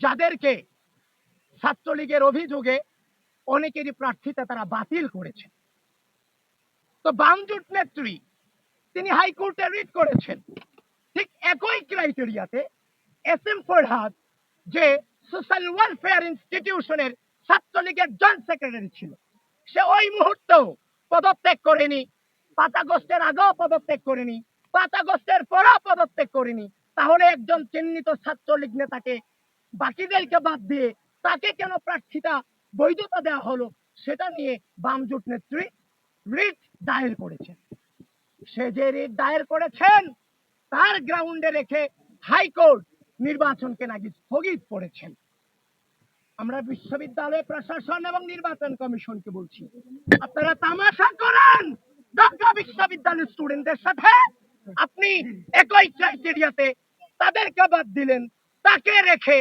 যাদেরকে ছাত্রলীগের অভিযোগে অনেকেরই প্রার্থিতা তারা বাতিল করেছে। তো বামজোট নেত্রী তিনি হাইকোর্টে রিট করেছেন, ঠিক একই ক্রাইটেরিয়াতে এস এম ফরহাদ যে সোশ্যাল ওয়েলফেয়ার ইনস্টিটিউশনের ছাত্রলীগের জয়েন্ট সেক্রেটারি ছিল, সে ওই মুহূর্তেও পদত্যাগ করেনি, 5 আগস্টের আগেও পদত্যাগ করেনি, 5 আগস্টের পরেও পদত্যাগ করেনি। তাহলে একজন চিহ্নিত ছাত্রলীগ নেতাকে বাকিদেরকে বাদ দিয়ে তাকে কেন প্রার্থিতা বৈধতা দেওয়া হলো, সেটা নিয়ে বামজোট নেত্রী রিট দায়ের করেছেন। সে যে রিট দায়ের করেছেন তার গ্রাউন্ডে রেখে হাইকোর্ট নির্বাচনকে নাকি স্থগিত করেছেন। আমরা বিশ্ববিদ্যালয় প্রশাসন এবং নির্বাচন কমিশনকে বলছি, আপনারা তামাশা করেন ঢাকা বিশ্ববিদ্যালয়ের স্টুডেন্টদের সাথে। আপনি একই ক্রাইটেরিয়াতে তাদেরকে বাদ দিলেন, তাকে রেখে